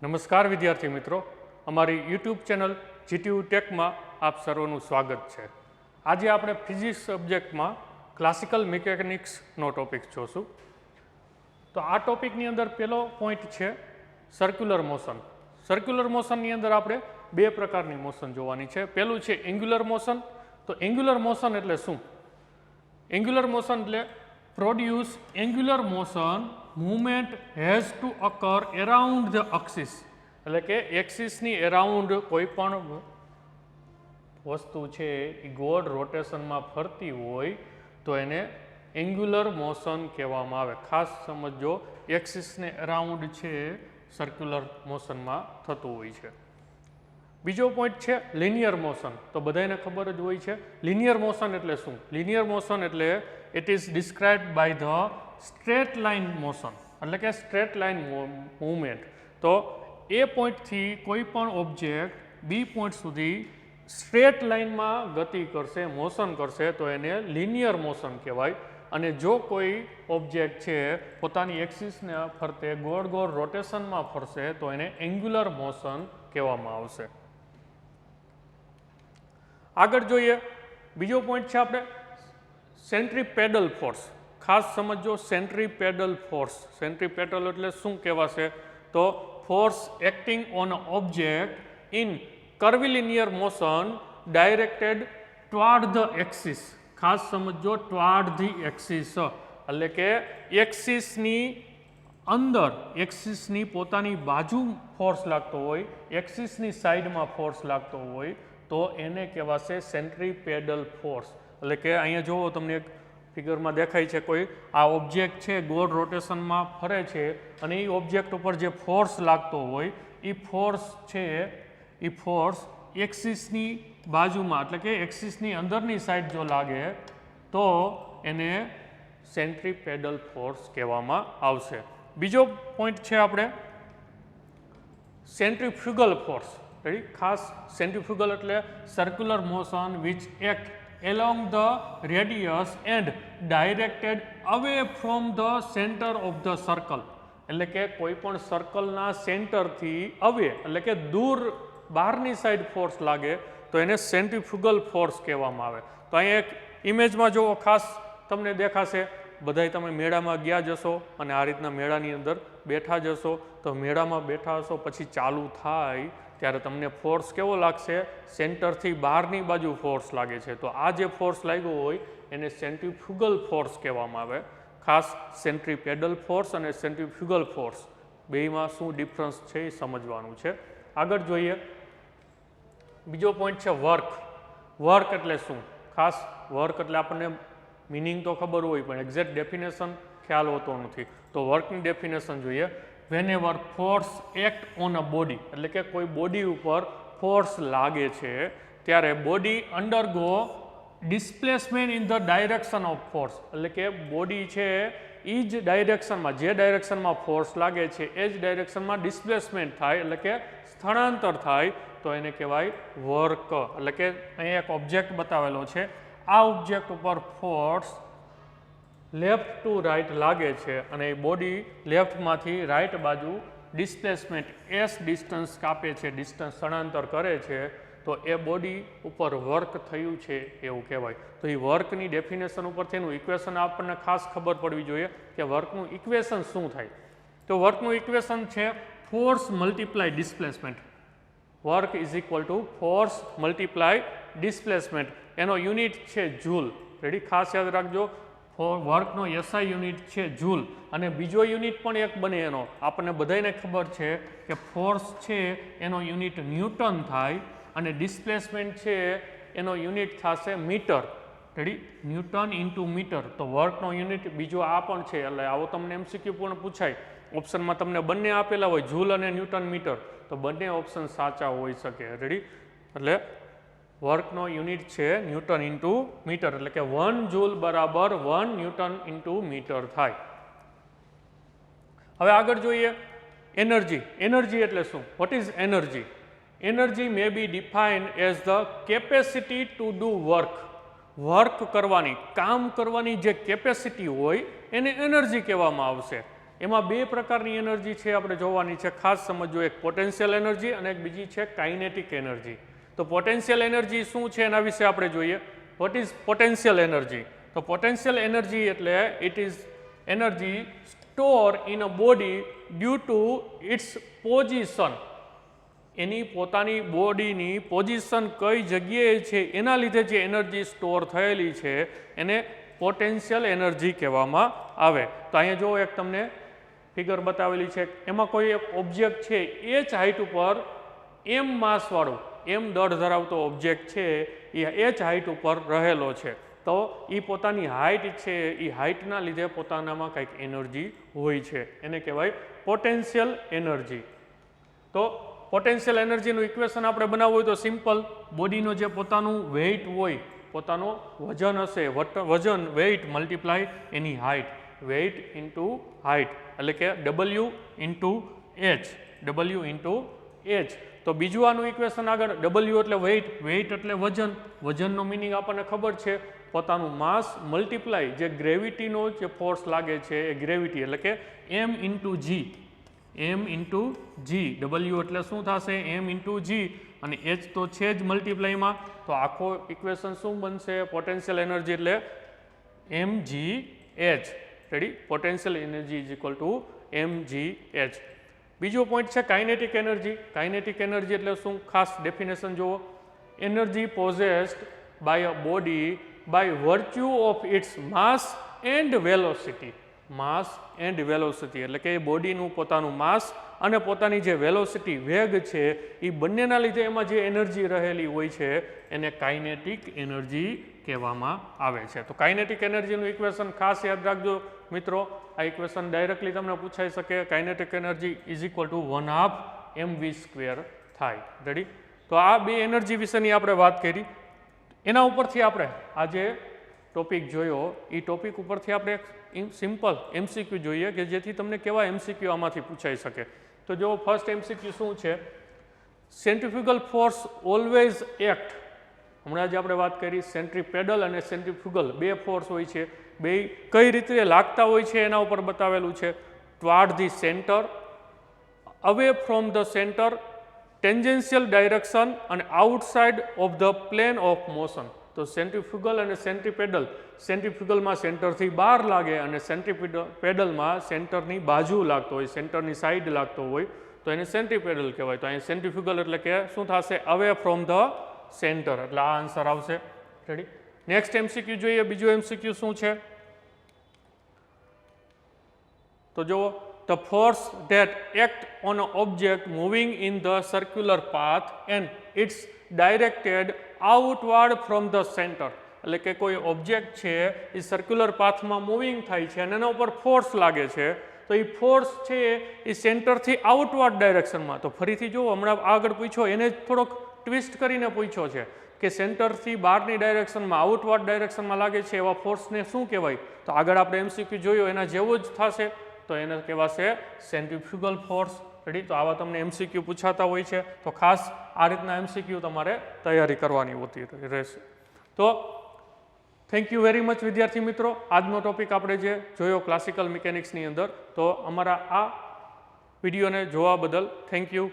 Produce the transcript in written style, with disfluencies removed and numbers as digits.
નમસ્કાર વિદ્યાર્થી મિત્રો, અમારી યુટ્યુબ ચેનલ જીટીયુ ટેકમાં આપ સર્વનું સ્વાગત છે. આજે આપણે ફિઝિક્સ સબ્જેક્ટમાં ક્લાસિકલ મિકેનિક્સનો ટોપિક જોશું. તો આ ટોપિકની અંદર પહેલો પોઈન્ટ છે સર્ક્યુલર મોશન. સર્ક્યુલર મોશનની અંદર આપણે બે પ્રકારની મોશન જોવાની છે. પહેલું છે એન્ગ્યુલર મોશન. તો એન્ગ્યુલર મોશન એટલે શું? એન્ગ્યુલર મોશન એટલે produce angular motion movement has to occur around the axis. એટલે કે એક્સિસની એરાઉન્ડ કોઈ પણ વસ્તુ છે એ ગોળ રોટેશનમાં ફરતી હોય તો એને એન્ગ્યુલર મોશન કહેવામાં આવે. ખાસ સમજો, એક્સિસને એરાઉન્ડ છે સર્ક્યુલર મોશનમાં થતું હોય છે. બીજો પોઈન્ટ છે લિનિયર મોશન. તો બધાને ખબર જ હોય છે લિનિયર મોશન એટલે શું. લિનિયર મોશન એટલે it is described by the straight line motion, એટલે કે સ્ટ્રેટ લાઇન મૂવમેન્ટ. તો એ પોઈન્ટથી કોઈ પણ ઓબ્જેક્ટ બી પોઈન્ટ સુધી સ્ટ્રેટ લાઇનમાં ગતિ કરશે, મોશન કરશે તો એને લિનિયર મોશન કહેવાય. અને જો કોઈ ઓબ્જેક્ટ છે પોતાની એક્સિસને ફરતે ગોળ ગોળ રોટેશનમાં ફરશે તો એને એન્ગ્યુલર મોશન કહેવામાં આવશે. આગળ જોઈએ, બીજો પોઈન્ટ છે આપણે સેન્ટ્રીપેડલ ફોર્સ. ખાસ સમજો સેન્ટ્રીપેડલ ફોર્સ. સેન્ટ્રીપેડલ એટલે શું કહેવાશે? તો force acting on a object in curvilinear motion directed toward the axis. ખાસ સમજો ટુવર્ડ ધી એક્સિસ એટલે કે એક્સિસની અંદર, એક્સિસની પોતાની બાજુ ફોર્સ લાગતો હોય, એક્સિસની સાઈડમાં ફોર્સ લાગતો હોય તો એને કહેવાશે સેન્ટ્રીપેડલ ફોર્સ. એટલે કે અહીંયા જુઓ, તમને એક ફિગરમાં દેખાય છે કોઈ આ ઓબ્જેક્ટ છે ગોળ રોટેશનમાં ફરે છે અને એ ઓબ્જેક્ટ ઉપર જે ફોર્સ લાગતો હોય એ ફોર્સ છે એ ફોર્સ એક્સિસની બાજુમાં એટલે કે એક્સિસની અંદરની સાઈડ જો લાગે તો એને સેન્ટ્રીપેડલ ફોર્સ કહેવામાં આવશે. બીજો પોઈન્ટ છે આપણે સેન્ટ્રીફ્યુગલ ફોર્સ. ખાસ સેન્ટ્રીફ્યુગલ એટલે circular motion which act along the radius and directed away from the center of the circle. એટલે કે કોઈ પણ સર્કલના સેન્ટરથી અવે એટલે કે દૂર બહારની સાઈડ ફોર્સ લાગે તો એને સેન્ટ્રીફ્યુગલ ફોર્સ કહેવામાં આવે. તો અહીંયા એક ઇમેજમાં જુઓ, ખાસ તમને દેખાશે. બધાય તમે મેળામાં ગયા જશો અને આ રીતના મેળાની અંદર બેઠા જશો તો મેળામાં બેઠા હશો પછી ચાલુ થાય ત્યારે તમને ફોર્સ કેવો લાગશે? સેન્ટરથી બહારની બાજુ ફોર્સ લાગે છે. તો આ જે ફોર્સ લાગ્યો હોય એને સેન્ટ્રીફ્યુગલ ફોર્સ કહેવામાં આવે. ખાસ સેન્ટ્રીપેડલ ફોર્સ અને સેન્ટ્રીફ્યુગલ ફોર્સ બેયમાં શું ડિફરન્સ છે એ સમજવાનું છે. આગળ જોઈએ, બીજો પોઈન્ટ છે વર્ક. વર્ક એટલે શું? ખાસ વર્ક એટલે આપણને મિનિંગ તો ખબર હોય પણ એક્ઝેક્ટ ડેફિનેશન ખ્યાલ હોતો નથી. તો વર્કની ડેફિનેશન જોઈએ. whenever force act on a body, એટલે કે કોઈ બોડી ઉપર ફોર્સ લાગે છે ત્યારે body અંડરગો displacement in the direction of force. એટલે કે બોડી છે એ જ ડાયરેક્શનમાં, જે ડાયરેક્શનમાં ફોર્સ લાગે છે એ જ ડાયરેક્શનમાં ડિસ્પ્લેસમેન્ટ થાય એટલે કે સ્થળાંતર થાય તો એને કહેવાય વર્ક. એટલે કે અહીંયા એક ઓબ્જેક્ટ બતાવેલો છે. આ ઓબ્જેક્ટ ઉપર ફોર્સ લેફ્ટ ટુ રાઇટ લાગે છે અને એ બોડી લેફ્ટમાંથી રાઇટ બાજુ ડિસ્પ્લેસમેન્ટ એસ ડિસ્ટન્સ કાપે છે, ડિસ્ટન્સ સ્થળાંતર કરે છે તો એ બોડી ઉપર વર્ક થયું છે એવું કહેવાય. તો એ વર્કની ડેફિનેશન ઉપરથી એનું ઇક્વેશન આપણને ખાસ ખબર પડવી જોઈએ કે વર્કનું ઇક્વેશન શું થાય. તો વર્કનું ઇક્વેશન છે force multiply displacement. Work is equal two force multiply displacement. એનો યુનિટ છે જૂલ. રેડી? ખાસ યાદ રાખજો, વર્કનો એસઆઈ યુનિટ છે જૂલ. અને બીજો યુનિટ પણ એક બને એનો આપણને બધાને ખબર છે કે ફોર્સ છે એનો યુનિટ ન્યૂટન થાય અને ડિસ્પ્લેસમેન્ટ છે એનો યુનિટ થશે meter. Ready? Newton into meter. તો વર્કનો યુનિટ બીજો આ પણ છે. એટલે આવો તમને એમસીક્યુ પણ પૂછાય. ઓપ્શનમાં તમને બંને આપેલા હોય, જૂલ અને ન્યૂટન મીટર, તો બંને ઓપ્શન સાચા હોઈ શકે. રેડી? એટલે વર્કનો યુનિટ છે ન્યૂટન ઇન્ટુ મીટર. એટલે કે 1 જૂલ બરાબર 1 ન્યૂટન ઇન્ટુ મીટર થાય. હવે આગળ જોઈએ એનર્જી. એનર્જી એટલે શું? What is energy? Energy may be defined as the capacity to do work. Work કરવાની, કામ કરવાની જે કેપેસિટી હોય એને એનર્જી કહેવામાં આવશે. એમાં બે પ્રકારની એનર્જી છે આપણે જોવાની છે, ખાસ સમજો, એક પોટેન્શિયલ એનર્જી અને એક બીજી છે કાઇનેટિક એનર્જી. તો પોટેન્શિયલ એનર્જી શું છે એના વિશે આપણે જોઈએ. What is potential energy? તો પોટેન્શિયલ એનર્જી એટલે it is energy store in a body due to its position. એની પોતાની બોડીની પોઝિશન કઈ જગ્યાએ છે એના લીધે જે એનર્જી સ્ટોર થયેલી છે એને પોટેન્શિયલ એનર્જી કહેવામાં આવે. તો અહીંયા જો એક તમને ફિગર બતાવેલી છે, એમાં કોઈ એક ઓબ્જેક્ટ છે એ જ હાઇટ ઉપર એમ માસવાળું, એમ દળ ધરાવતો ઓબ્જેક્ટ છે એ જ હાઇટ ઉપર રહેલો છે. તો એ પોતાની હાઇટ છે એ હાઇટના લીધે પોતાનામાં કંઈક એનર્જી હોય છે, એને કહેવાય પોટેન્શિયલ એનર્જી. તો પોટેન્શિયલ એનર્જીનું ઇક્વેશન આપણે બનાવવું હોય તો સિમ્પલ, બોડીનો જે પોતાનું વેઇટ હોય, પોતાનો વજન હશે, વજન વેઇટ મલ્ટીપ્લાય એની હાઇટ, વેઇટ ઇન્ટુ હાઇટ એટલે કે W into H, W into H. તો બીજું આનું ઇક્વેશન આગળ, W એટલે વેઇટ, વેઇટ એટલે વજન, વજનનો મિનિંગ આપણને ખબર છે, પોતાનું માસ મલ્ટીપ્લાય જે ગ્રેવિટીનો જે ફોર્સ લાગે છે એ ગ્રેવિટી એટલે કે M into G, M into G. W એટલે શું થશે? M ઇન્ટુ G અને H તો છે જ મલ્ટીપ્લાયમાં. તો આખો ઇક્વેશન શું બનશે? પોટેન્શિયલ એનર્જી એટલે mgh. Ready? Potential energy is equal to mgh. બીજો પોઈન્ટ છે કાઇનેટિક એનર્જી. કાઇનેટિક એનર્જી એટલે શું? ખાસ ડેફિનેશન જુઓ. Energy possessed by a body by virtue of its mass and velocity. Mass and velocity એટલે કે બોડીનું પોતાનું માસ અને પોતાની જે વેલોસિટી, વેગ છે એ બંનેના લીધે એમાં જે એનર્જી રહેલી હોય છે એને કાઇનેટિક એનર્જી કહેવામાં આવે છે. તો કાઇનેટિક એનર્જીનું ઇક્વેશન ખાસ યાદ રાખજો મિત્રો. આ ઇક્વેશન ડાયરેક્ટલી તમને પૂછાઈ શકે. Kinetic energy is equal two 1/2 mv² થાય. રેડી? તો આ બે એનર્જી વિશેની આપણે વાત કરી. એના ઉપરથી આપણે આ જે ટોપિક જોયો એ ટોપિક ઉપરથી આપણે સિમ્પલ MCQ જોઈએ કે જેથી તમને કેવા MCQ આમાંથી પૂછાઈ શકે. તો જો ફર્સ્ટ MCQ શું છે? Centrifugal force always act. હમણાં જ આપણે વાત કરી સેન્ટ્રીપેડલ અને સેન્ટ્રીફ્યુગલ બે ફોર્સ હોય છે, બે કઈ રીતે લાગતા હોય છે એના ઉપર બતાવેલું છે. Toward the centre, away from the centre, tangential direction અને outside of the plane of motion. તો સેન્ટ્રીફ્યુગલ અને સેન્ટ્રીપેડલ, સેન્ટ્રીફ્યુગલમાં સેન્ટરથી બહાર લાગે અને સેન્ટ્રીપેડલમાં સેન્ટરની બાજુ લાગતો હોય, સેન્ટરની સાઈડ લાગતો હોય તો એને સેન્ટ્રીપેડલ કહેવાય. તો અહીંયા સેન્ટ્રીફ્યુગલ એટલે કે શું થશે? અવે ફ્રોમ ધ સેન્ટર. એટલે આ આન્સર આવશે. રેડી? નેક્સ્ટ MCQ જોઈએ. બીજો MCQ શું છે? તો જુઓ, the force that act on an object moving in the circular path and it's directed outward from the center. એટલે કે કોઈ ઓબ્જેક્ટ છે એ સર્ક્યુલર પાથમાં મૂવિંગ થાય છે અને એના ઉપર ફોર્સ લાગે છે, તો એ ફોર્સ છે એ સેન્ટરથી આઉટવર્ડ ડાયરેક્શનમાં. તો ફરીથી જુઓ, હમણાં આગળ પૂછ્યો એને થોડોક ટ્વિસ્ટ કરીને પૂછ્યો છે કે સેન્ટરથી બહારની ડાયરેક્શનમાં, આઉટવર્ડ ડાયરેક્શનમાં લાગે છે એવા ફોર્સને શું કહેવાય? તો આગળ આપણે MCQ જોયો એના જેવો જ થશે, તો એને કહેવાશે સેન્ટ્રીફ્યુગલ ફોર્સ. રેડી? તો આવા તમને MCQ પૂછાતા હોય છે, તો ખાસ આ રીતના MCQ તમારે તૈયારી કરવાની હોતી રહેશે. તો થેન્ક યુ વેરી મચ વિદ્યાર્થી મિત્રો. આજનો ટોપિક આપણે જે જોયો ક્લાસિકલ મિકેનિક્સની અંદર, તો અમારા આ વિડીયોને જોવા બદલ થેન્ક યુ.